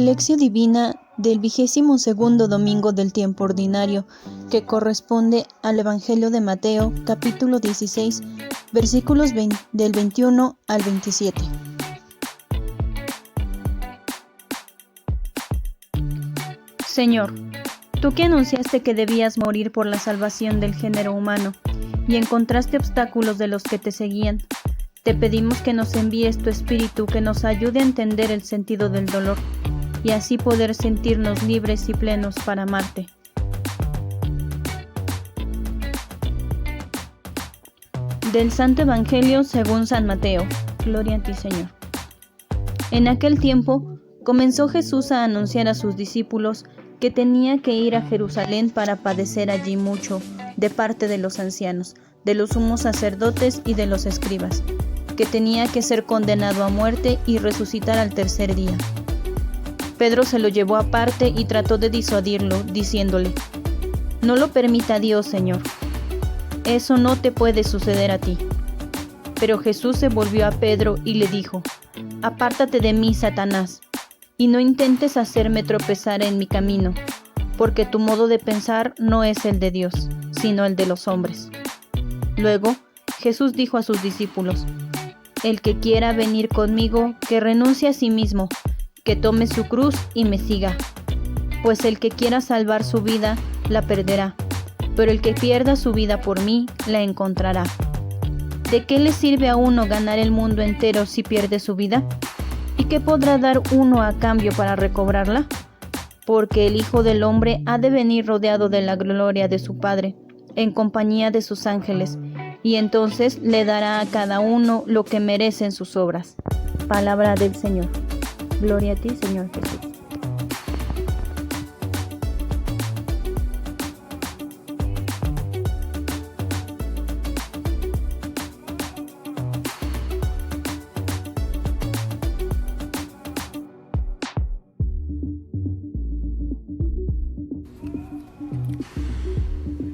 Lección Divina del 22º domingo del tiempo ordinario, que corresponde al Evangelio de Mateo, capítulo 16, versículos del 21 al 27. Señor, tú que anunciaste que debías morir por la salvación del género humano y encontraste obstáculos de los que te seguían, te pedimos que nos envíes tu Espíritu que nos ayude a entender el sentido del dolor y así poder sentirnos libres y plenos para amarte. Del Santo Evangelio según San Mateo. Gloria a ti, Señor. En aquel tiempo comenzó Jesús a anunciar a sus discípulos que tenía que ir a Jerusalén para padecer allí mucho de parte de los ancianos, de los sumos sacerdotes y de los escribas, que tenía que ser condenado a muerte y resucitar al tercer día. Pedro se lo llevó aparte y trató de disuadirlo, diciéndole: «No lo permita Dios, Señor. Eso no te puede suceder a ti». Pero Jesús se volvió a Pedro y le dijo: «Apártate de mí, Satanás, y no intentes hacerme tropezar en mi camino, porque tu modo de pensar no es el de Dios, sino el de los hombres». Luego, Jesús dijo a sus discípulos: «El que quiera venir conmigo, que renuncie a sí mismo, que tome su cruz y me siga. Pues el que quiera salvar su vida, la perderá, pero el que pierda su vida por mí, la encontrará. ¿De qué le sirve a uno ganar el mundo entero si pierde su vida? ¿Y qué podrá dar uno a cambio para recobrarla? Porque el Hijo del Hombre ha de venir rodeado de la gloria de su Padre, en compañía de sus ángeles, y entonces le dará a cada uno lo que merecen sus obras». Palabra del Señor. Gloria a ti, Señor Jesús.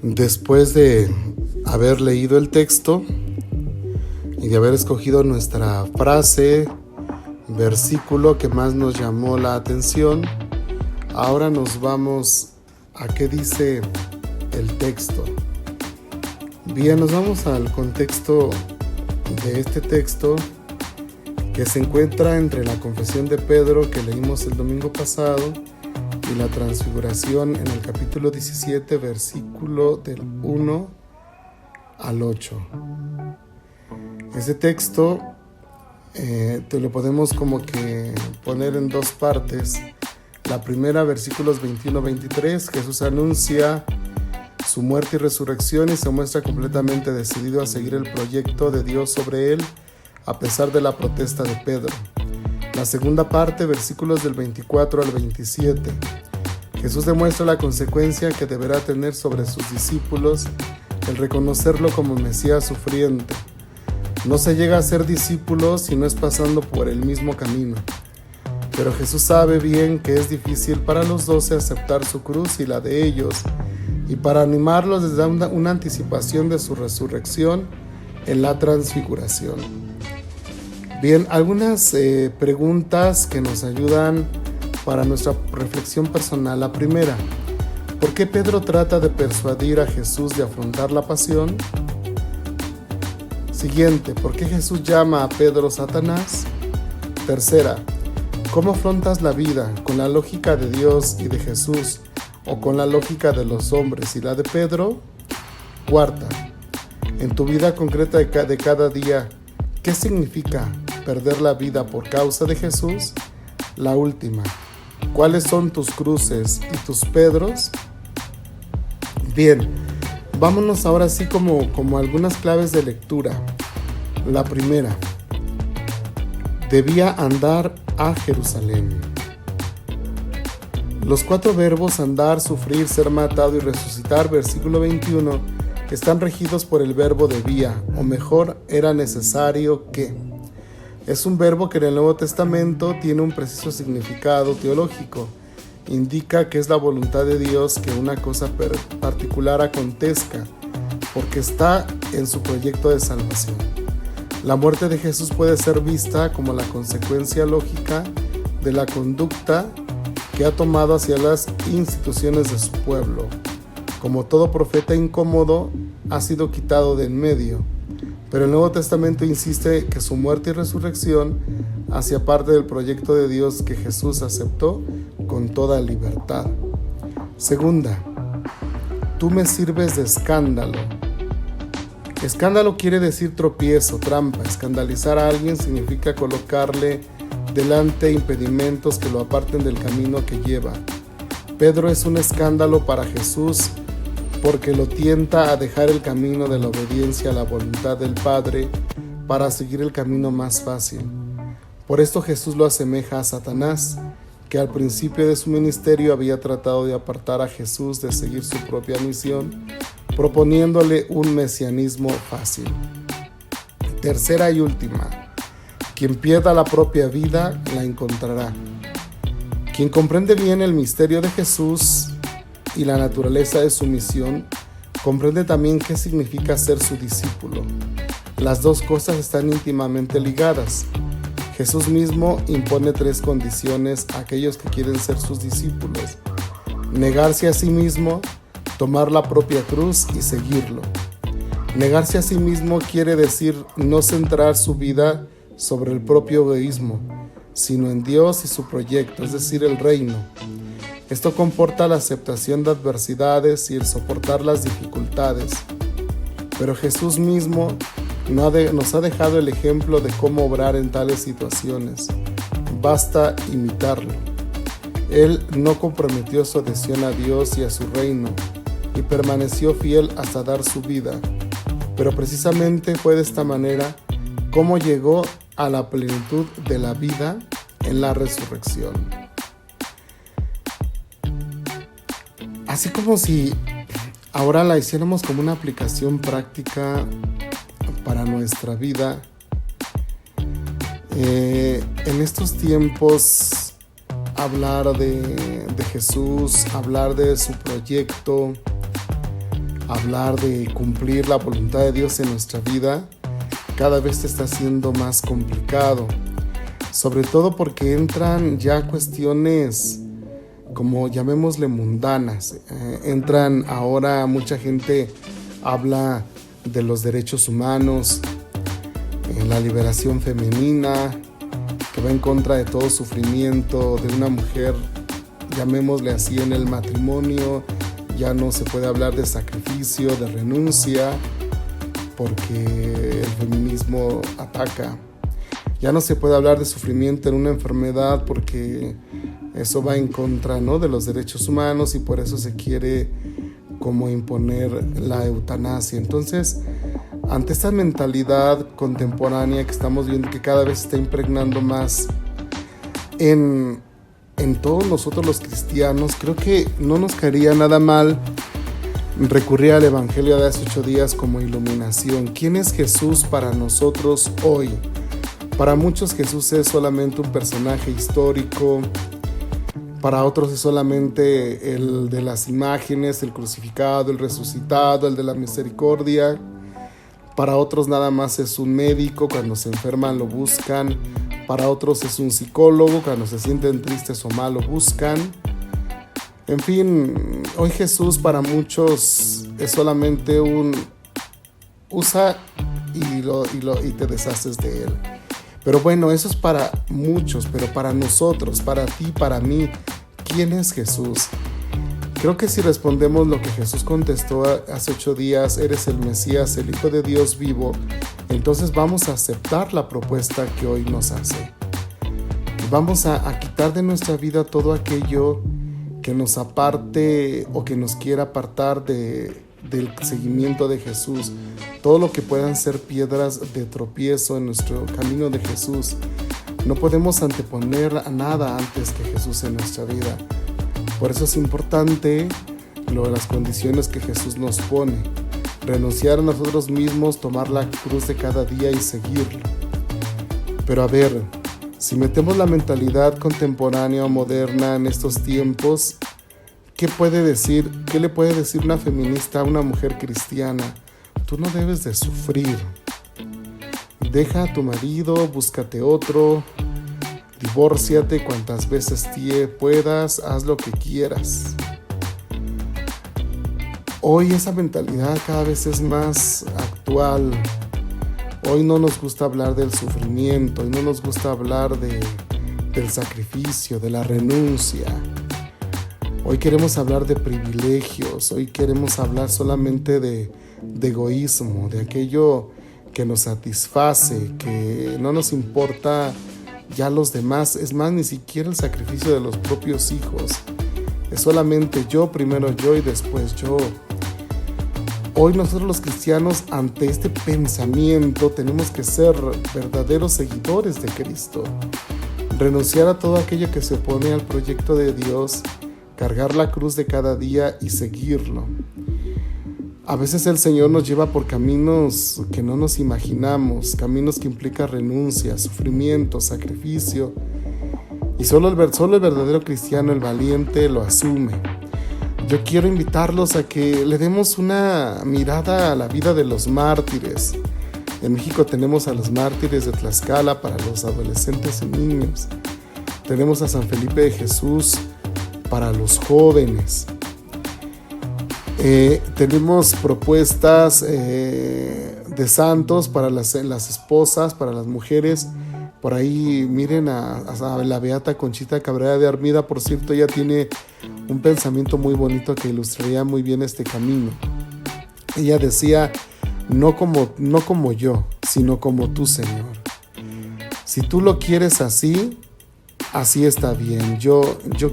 Después de haber leído el texto y de haber escogido nuestra frase, versículo que más nos llamó la atención, ahora nos vamos a qué dice el texto. Bien, nos vamos al contexto de este texto que se encuentra entre la confesión de Pedro que leímos el domingo pasado y la transfiguración en el capítulo 17, versículo del 1 al 8. Ese texto te lo podemos como que poner en dos partes. La primera, versículos 21-23, Jesús anuncia su muerte y resurrección y se muestra completamente decidido a seguir el proyecto de Dios sobre él, a pesar de la protesta de Pedro. La segunda parte, versículos del 24 al 27, Jesús demuestra la consecuencia que deberá tener sobre sus discípulos el reconocerlo como Mesías sufriente. No se llega a ser discípulo si no es pasando por el mismo camino. Pero Jesús sabe bien que es difícil para los 12 aceptar su cruz y la de ellos, y para animarlos les da una anticipación de su resurrección en la transfiguración. Bien, algunas preguntas que nos ayudan para nuestra reflexión personal. La primera: ¿por qué Pedro trata de persuadir a Jesús de afrontar la pasión? Siguiente: ¿por qué Jesús llama a Pedro Satanás? Tercera: ¿cómo afrontas la vida? ¿Con la lógica de Dios y de Jesús o con la lógica de los hombres y la de Pedro? Cuarta: en tu vida concreta de cada día, ¿qué significa perder la vida por causa de Jesús? La última: ¿cuáles son tus cruces y tus Pedros? Bien, vámonos ahora sí como algunas claves de lectura. La primera: debía andar a Jerusalén. Los 4 verbos andar, sufrir, ser matado y resucitar, versículo 21, están regidos por el verbo debía, o mejor, era necesario que. Es un verbo que en el Nuevo Testamento tiene un preciso significado teológico. Indica que es la voluntad de Dios que una cosa particular acontezca, porque está en su proyecto de salvación. La muerte de Jesús puede ser vista como la consecuencia lógica de la conducta que ha tomado hacia las instituciones de su pueblo. Como todo profeta incómodo, ha sido quitado de en medio. Pero el Nuevo Testamento insiste que su muerte y resurrección hacía parte del proyecto de Dios que Jesús aceptó con toda libertad. Segunda, tú me sirves de escándalo. Escándalo quiere decir tropiezo, trampa. Escandalizar a alguien significa colocarle delante impedimentos que lo aparten del camino que lleva. Pedro es un escándalo para Jesús porque lo tienta a dejar el camino de la obediencia a la voluntad del Padre para seguir el camino más fácil. Por esto Jesús lo asemeja a Satanás, que al principio de su ministerio había tratado de apartar a Jesús de seguir su propia misión, proponiéndole un mesianismo fácil. Tercera y última, quien pierda la propia vida la encontrará. Quien comprende bien el misterio de Jesús y la naturaleza de su misión, comprende también qué significa ser su discípulo. Las dos cosas están íntimamente ligadas. Jesús mismo impone 3 condiciones a aquellos que quieren ser sus discípulos: negarse a sí mismo, tomar la propia cruz y seguirlo. Negarse a sí mismo quiere decir no centrar su vida sobre el propio egoísmo, sino en Dios y su proyecto, es decir, el reino. Esto comporta la aceptación de adversidades y el soportar las dificultades. Pero Jesús mismo nos ha dejado el ejemplo de cómo obrar en tales situaciones. Basta imitarlo. Él no comprometió su adhesión a Dios y a su reino, y permaneció fiel hasta dar su vida. Pero precisamente fue de esta manera como llegó a la plenitud de la vida en la resurrección. Así como si ahora la hiciéramos como una aplicación práctica para nuestra vida, en estos tiempos hablar de Jesús, hablar de su proyecto, hablar de cumplir la voluntad de Dios en nuestra vida, cada vez está siendo más complicado, sobre todo porque entran ya cuestiones como llamémosle mundanas. Entran ahora, mucha gente habla de los derechos humanos, la liberación femenina, que va en contra de todo sufrimiento de una mujer, llamémosle así, en el matrimonio. Ya no se puede hablar de sacrificio, de renuncia, porque el feminismo ataca. Ya no se puede hablar de sufrimiento en una enfermedad porque eso va en contra, ¿no?, de los derechos humanos, y por eso se quiere como imponer la eutanasia. Entonces, ante esta mentalidad contemporánea que estamos viendo que cada vez está impregnando más en todos nosotros los cristianos, creo que no nos caería nada mal recurrir al Evangelio de hace 8 días como iluminación. ¿Quién es Jesús para nosotros hoy? Para muchos Jesús es solamente un personaje histórico, para otros es solamente el de las imágenes, el crucificado, el resucitado, el de la misericordia. Para otros nada más es un médico, cuando se enferman lo buscan. Para otros es un psicólogo, cuando se sienten tristes o mal lo buscan. En fin, hoy Jesús para muchos es solamente un usa y te deshaces de él. Pero bueno, eso es para muchos, pero para nosotros, para ti, para mí, ¿quién es Jesús? Creo que si respondemos lo que Jesús contestó hace 8 días, eres el Mesías, el Hijo de Dios vivo, entonces vamos a aceptar la propuesta que hoy nos hace. Vamos a quitar de nuestra vida todo aquello que nos aparte o que nos quiera apartar del seguimiento de Jesús, todo lo que puedan ser piedras de tropiezo en nuestro camino de Jesús. No podemos anteponer a nada antes que Jesús en nuestra vida. Por eso es importante las condiciones que Jesús nos pone: renunciar a nosotros mismos, tomar la cruz de cada día y seguirlo. Pero a ver, si metemos la mentalidad contemporánea o moderna en estos tiempos, ¿qué le puede decir una feminista a una mujer cristiana? Tú no debes de sufrir. Deja a tu marido, búscate otro, divórciate cuantas veces puedas, haz lo que quieras. Hoy esa mentalidad cada vez es más actual. Hoy no nos gusta hablar del sufrimiento, hoy no nos gusta hablar del sacrificio, de la renuncia. Hoy queremos hablar de privilegios, hoy queremos hablar solamente de egoísmo, de aquello que nos satisface, que no nos importa ya los demás, es más, ni siquiera el sacrificio de los propios hijos. Es solamente yo, primero yo y después yo. Hoy nosotros los cristianos, ante este pensamiento, tenemos que ser verdaderos seguidores de Cristo. Renunciar a todo aquello que se opone al proyecto de Dios, cargar la cruz de cada día y seguirlo. A veces el Señor nos lleva por caminos que no nos imaginamos, caminos que implican renuncia, sufrimiento, sacrificio. Y solo el verdadero cristiano, el valiente, lo asume. Yo quiero invitarlos a que le demos una mirada a la vida de los mártires. En México tenemos a los mártires de Tlaxcala para los adolescentes y niños. Tenemos a San Felipe de Jesús para los jóvenes. Tenemos propuestas de santos para las esposas, para las mujeres. Por ahí miren a la beata Conchita Cabrera de Armida. Por cierto, ella tiene un pensamiento muy bonito que ilustraría muy bien este camino. Ella decía, no como yo, sino como tú, Señor. Si tú lo quieres así está bien. Yo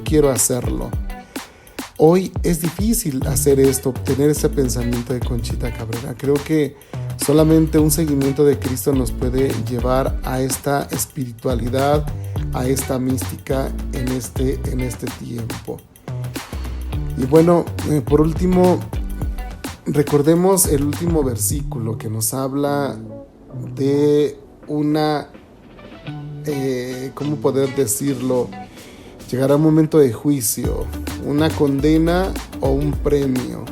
quiero hacerlo. Hoy es difícil hacer esto, obtener ese pensamiento de Conchita Cabrera. Creo que solamente un seguimiento de Cristo nos puede llevar a esta espiritualidad, a esta mística en este tiempo. Y bueno, por último, recordemos el último versículo que nos habla de una, ¿cómo poder decirlo? Llegará un momento de juicio, una condena o un premio.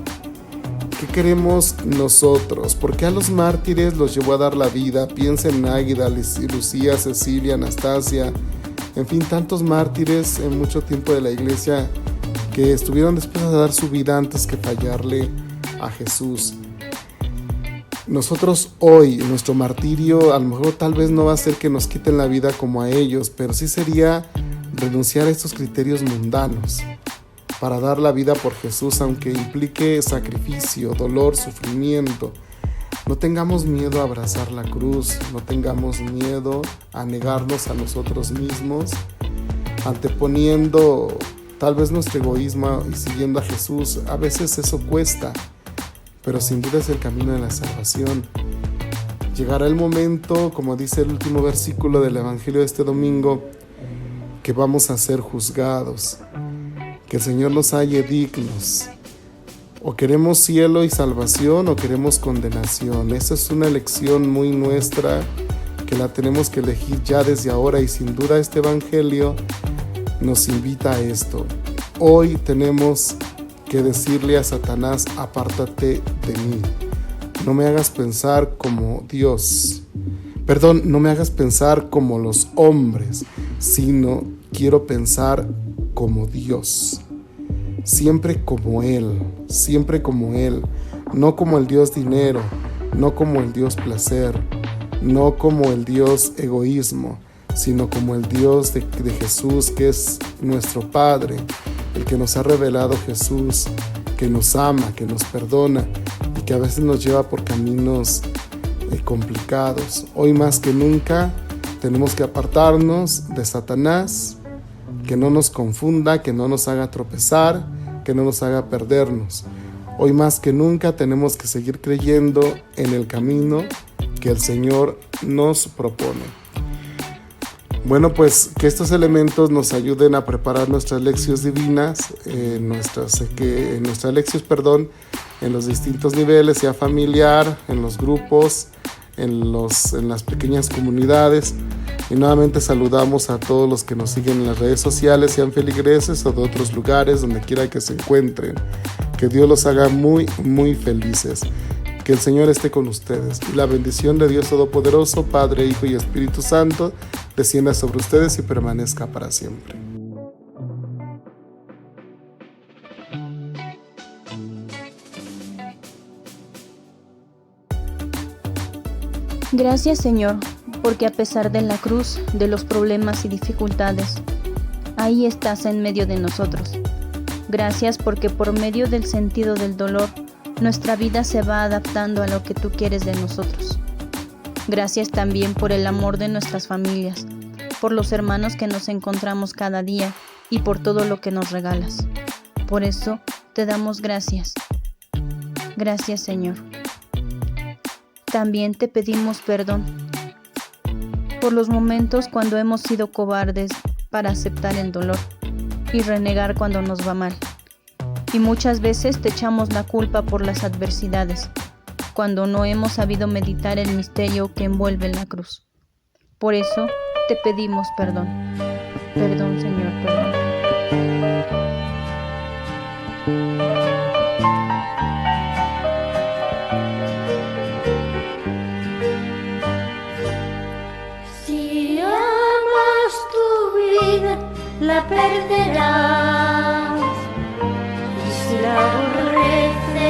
¿Qué queremos nosotros? ¿Por qué a los mártires los llevó a dar la vida? Piensa en Águida, Lucía, Cecilia, Anastasia, en fin, tantos mártires en mucho tiempo de la iglesia que estuvieron dispuestos a dar su vida antes que fallarle a Jesús. Nosotros hoy, nuestro martirio, a lo mejor tal vez no va a ser que nos quiten la vida como a ellos, pero sí sería renunciar a estos criterios mundanos para dar la vida por Jesús, aunque implique sacrificio, dolor, sufrimiento. No tengamos miedo a abrazar la cruz, no tengamos miedo a negarnos a nosotros mismos, anteponiendo tal vez nuestro egoísmo y siguiendo a Jesús. A veces eso cuesta, pero sin duda es el camino de la salvación. Llegará el momento, como dice el último versículo del Evangelio de este domingo, que vamos a ser juzgados, que el Señor nos halle dignos. O queremos cielo y salvación o queremos condenación. Esa es una elección muy nuestra que la tenemos que elegir ya desde ahora, y sin duda este Evangelio nos invita a esto. Hoy tenemos que decirle a Satanás: apártate de mí, no me hagas pensar como Dios. No me hagas pensar como los hombres, sino quiero pensar como Dios. Siempre como Él, no como el Dios dinero, no como el Dios placer, no como el Dios egoísmo, sino como el Dios de Jesús, que es nuestro Padre, el que nos ha revelado Jesús, que nos ama, que nos perdona y que a veces nos lleva por caminos complicados. Hoy más que nunca tenemos que apartarnos de Satanás, que no nos confunda, que no nos haga tropezar, que no nos haga perdernos. Hoy más que nunca tenemos que seguir creyendo en el camino que el Señor nos propone. Bueno, pues que estos elementos nos ayuden a preparar nuestras lecciones divinas, en los distintos niveles, sea familiar, en los grupos, en las pequeñas comunidades. Y nuevamente saludamos a todos los que nos siguen en las redes sociales, sean feligreses o de otros lugares, donde quiera que se encuentren. Que Dios los haga muy, muy felices. Que el Señor esté con ustedes. Y la bendición de Dios Todopoderoso, Padre, Hijo y Espíritu Santo, descienda sobre ustedes y permanezca para siempre. Gracias, Señor, porque a pesar de la cruz, de los problemas y dificultades, ahí estás en medio de nosotros. Gracias porque por medio del sentido del dolor, nuestra vida se va adaptando a lo que tú quieres de nosotros. Gracias también por el amor de nuestras familias, por los hermanos que nos encontramos cada día y por todo lo que nos regalas. Por eso te damos gracias. Gracias, Señor. También te pedimos perdón por los momentos cuando hemos sido cobardes para aceptar el dolor y renegar cuando nos va mal. Y muchas veces te echamos la culpa por las adversidades, cuando no hemos sabido meditar el misterio que envuelve la cruz. Por eso te pedimos perdón. Perdón, Señor, perdón. Si amas tu vida, la perderás. Y si la aborreces,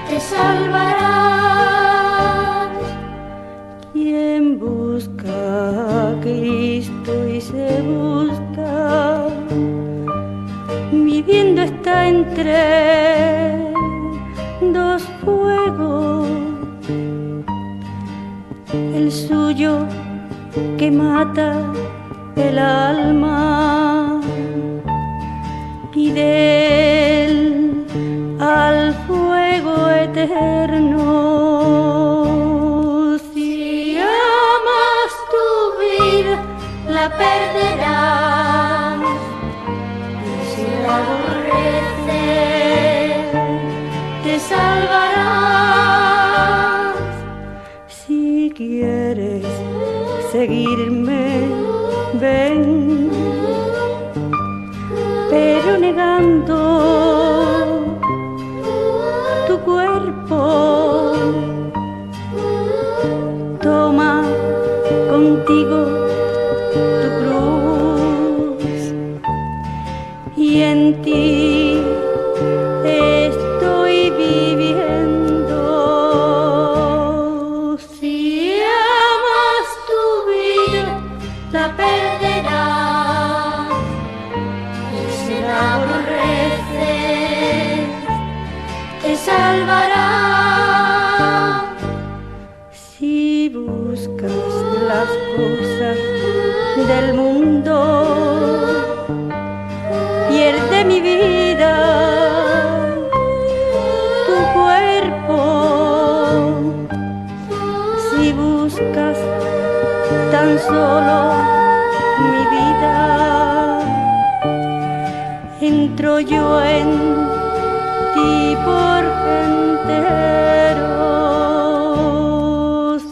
te salvarás. Quien busca a Cristo y se busca, viviendo está entre dos fuegos. El suyo que mata el alma y del al fuego eterno. Si amas tu vida, la perderás, y si la aborreces, te salvarás. Si quieres seguirme, ven, pero negando tu cuerpo, toma contigo tu cruz, y en ti estoy viviendo. Si amas tu vida, la perderás, y si la aborreces, te salvarás. Si buscas las cosas del mundo, pierde mi vida tu cuerpo. Si buscas tan solo mi vida, entro yo en ti por entero.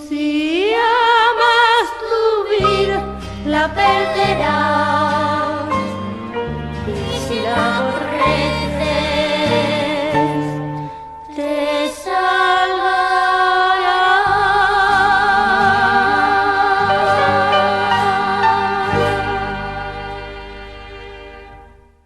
Si amas tu vida, la perderás, y si la aborreces,